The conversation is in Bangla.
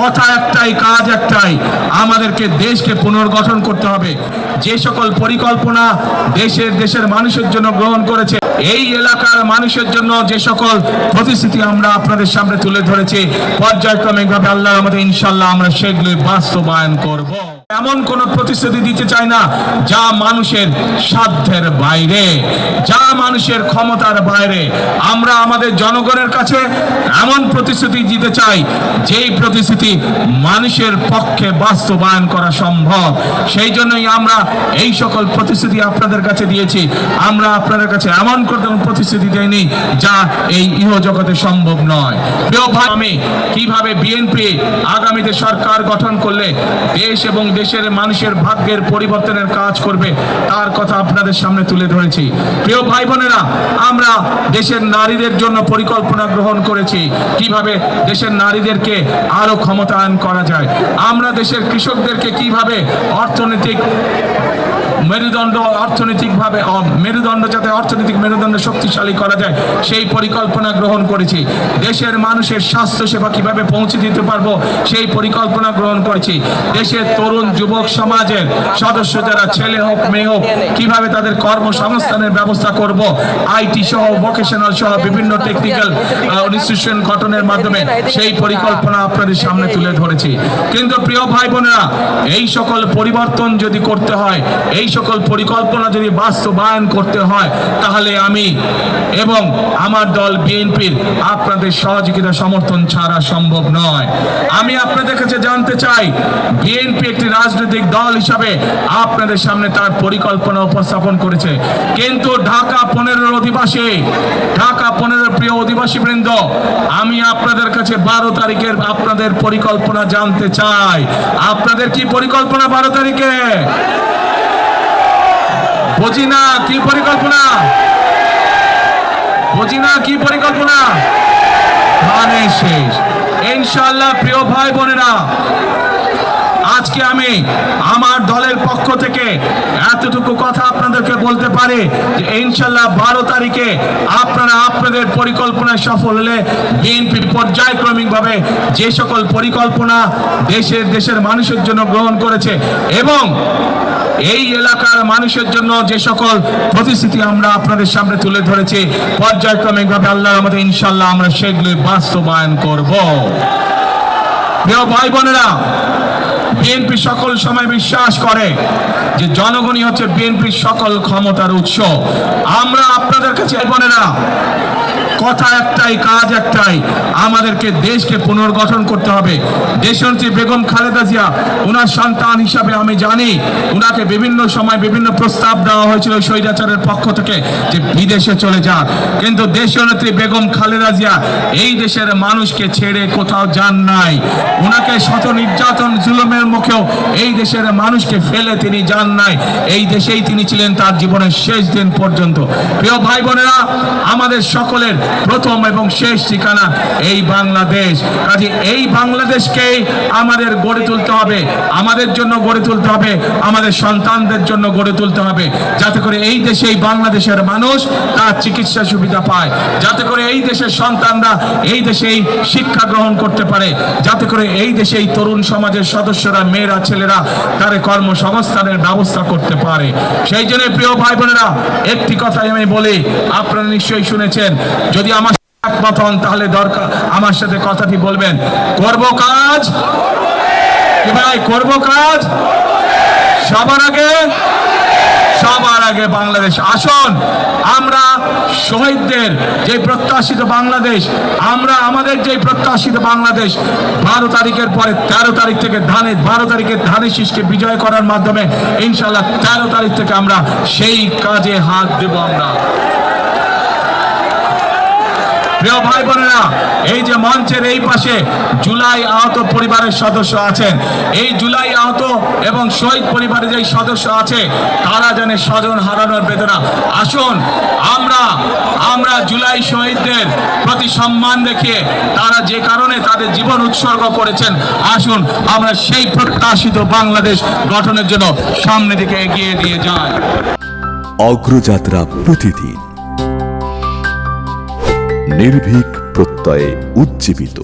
কথা একটাই, কাজ একটাই, আমাদেরকে দেশকে পুনর্গঠন করতে হবে। যে সকল পরিকল্পনা দেশের মানুষের জন্য গ্রহণ করেছে, এই এলাকার মানুষের জন্য যে সকল প্রতিশ্রুতি আমরা আপনাদের সামনে তুলে ধরেছি, পর্যায়ক্রমিকভাবে আল্লাহর রহমতে ইনশাআল্লাহ আমরা সেগুলো বাস্তবায়ন করব। এমন কোন প্রতিশ্রুতি দিতে চাই না যা মানুষের সাধ্যের বাইরে, যা মানুষের ক্ষমতার বাইরে। আমরা আমাদের জনগণের কাছে এমন প্রতিশ্রুতি দিতে চাই যেই প্রতিশ্রুতি মানুষের পক্ষে বাস্তবায়ন করা সম্ভব। সেই জন্যই আমরা এই সকল প্রতিশ্রুতি আপনাদের কাছে দিয়েছি। আমরা আপনাদের কাছে এমন কোনো প্রতিশ্রুতি দেইনি যা এই ইহজগতে সম্ভব নয়। প্রিয় ভাই, আমি কিভাবে বিএনপি আগামীতে সরকার গঠন করলে দেশ এবং দেশের মানুষের ভাগ্যের পরিবর্তনের কাজ করবে তার কথা আপনাদের সামনে তুলে ধরেছি। প্রিয় ভাই বোনেরা, আমরা দেশের নারীদের জন্য পরিকল্পনা গ্রহণ করেছি কিভাবে দেশের নারীদেরকে আরো ক্ষমতায়ন করা যায়। আমরা দেশের কৃষকদেরকে কিভাবে অর্থনৈতিক মেরুদণ্ড, যাতে অর্থনৈতিক মেরুদণ্ড শক্তিশালী করা যায় সেই পরিকল্পনা গ্রহণ করেছি। দেশের মানুষের স্বাস্থ্য সেবা কিভাবে পৌঁছে দিতে পারবো সেই পরিকল্পনা গ্রহণ করেছি। দেশের তরুণ যুবক সমাজের সদস্য যারা ছেলে হোক মেয়ে হোক কিভাবে তাদের কর্মসংস্থানের ব্যবস্থা করব, আইটি সহ ভোকেশনাল সহ বিভিন্ন টেকনিক্যাল ইনস্টিটিউশন গঠনের মাধ্যমে সেই পরিকল্পনা আপনাদের সামনে তুলে ধরেছি। কিন্তু প্রিয় ভাই বোনেরা, এই সকল পরিবর্তন যদি করতে হয়, এই সকল পরিকল্পনা যদি বাস্তবায়ন করতে হয়, তাহলে আমি এবং আমার দল বিএনপির আপনাদের সহযোগিতা সমর্থন ছাড়া সম্ভব নয়। আমি আপনাদের কাছে জানতে চাই, বিএনপি একটি রাজনৈতিক দল হিসাবে আপনাদের সামনে তার পরিকল্পনা উপস্থাপন করেছে, কিন্তু ঢাকা 15 অধিবাসী, ঢাকা 15 প্রিয় অধিবাসী বৃন্দ, আমি আপনাদের কাছে 12 তারিখের আপনাদের পরিকল্পনা জানতে চাই। আপনাদের কি পরিকল্পনা 12 তারিখে? বুঝি না কি পরিকল্পনা, বুঝি না কি পরিকল্পনা। ধানে শেষ। ইনশাআল্লাহ প্রিয় ভাই বোনেরা, আজকে আমি আমার দলের পক্ষ থেকে এতটুকু কথা আপনাদেরকে বলতে পারি যে ইনশাআল্লাহ 12 তারিখে আপনারা আপনাদের পরিকল্পনায় সফল হলে বিএনপি পর্যায়ক্রমিকভাবে যে সকল পরিকল্পনা দেশের মানুষের জন্য গ্রহণ করেছে এবং এই এলাকার মানুষের জন্য যে সকল প্রতিশ্রুতি আমরা আপনাদের সামনে তুলে ধরেছি, পর্যায়ক্রমিকভাবে আল্লাহর রহমতে ইনশাআল্লাহ আমরা সেগুলো বাস্তবায়ন করব। প্রিয় ভাই বোনেরা, বিএনপি সকল সময় বিশ্বাস করে যে জনগণই হচ্ছে বিএনপির সকল ক্ষমতার উৎস। আমরা আপনাদের কাছে বোনেরা, কথা একটাই, কাজ একটাই, আমাদেরকে দেশকে পুনর্গঠন করতে হবে। দেশনেত্রী বেগম খালেদা জিয়া, ওনার সন্তান হিসাবে আমি জানি ওনাকে বিভিন্ন সময় বিভিন্ন প্রস্তাব দেওয়া হয়েছিল স্বৈরাচারের পক্ষ থেকে যে বিদেশে চলে যান, কিন্তু দেশনেত্রী বেগম খালেদা জিয়া এই দেশের মানুষকে ছেড়ে কোথাও যান নাই। ওনাকে শত নির্যাতন জুলুমের মুখেও এই দেশের মানুষকে ফেলে তিনি যান নাই। এই দেশেই তিনি ছিলেন তার জীবনের শেষ দিন পর্যন্ত। প্রিয় ভাই বোনেরা, আমাদের সকলের প্রথম এবং শেষ ঠিকানা এই বাংলাদেশ। কাজে এই বাংলাদেশকে আমাদের গড়ে তুলতে হবে, আমাদের জন্য গড়ে তুলতে হবে, আমাদের সন্তানদের জন্য গড়ে তুলতে হবে, যাতে করে এই দেশে এই বাংলাদেশের মানুষ তার চিকিৎসা সুবিধা পায়, যাতে করে এই দেশের সন্তানরা এই দেশেই শিক্ষা গ্রহণ করতে পারে, যাতে করে এই দেশে এই তরুণ সমাজের সদস্যরা, মেয়েরা, ছেলেরা তার কর্মসংস্থানের ব্যবস্থা করতে পারে। সেই জন্য প্রিয় ভাই বোনেরা, একটি কথাই আমি বলি, আপনারা নিশ্চয়ই শুনেছেন, যদি আমার একমত হন তাহলে দরকার আমার সাথে কথাটি বলবেন, করব কাজ, কি ভাই করব কাজ, সবার আগে বাংলাদেশ। আসুন আমরা শহীদদের যে প্রত্যাশিত বাংলাদেশ, আমরা আমাদের যে প্রত্যাশিত বাংলাদেশ 12 তারিখের পরে 13 তারিখ থেকে 12 তারিখে ধানের শীষকে বিজয় করার মাধ্যমে ইনশাআল্লাহ 13 তারিখ থেকে আমরা সেই কাজে হাত দেব। আমরা প্রিয় ভাই বোনেরা, এই যে মঞ্চের এই পাশে জুলাই আহত পরিবারের সদস্য আছেন, এই জুলাই আহত এবং শহীদ পরিবারের যে সদস্য আছে তারা জানে স্বজন হারানোর বেদনা। আসুন আমরা জুলাই শহীদদের প্রতি সম্মান দেখিয়ে তারা যে কারণে তাদের জীবন উৎসর্গ করেছেন, আসুন আমরা সেই প্রত্যাশিত বাংলাদেশ গঠনের জন্য সামনে দিকে এগিয়ে দিয়ে যাই। অগ্রযাত্রা প্রতিদিন নির্ভীক প্রত্যয়ে উজ্জীবিত।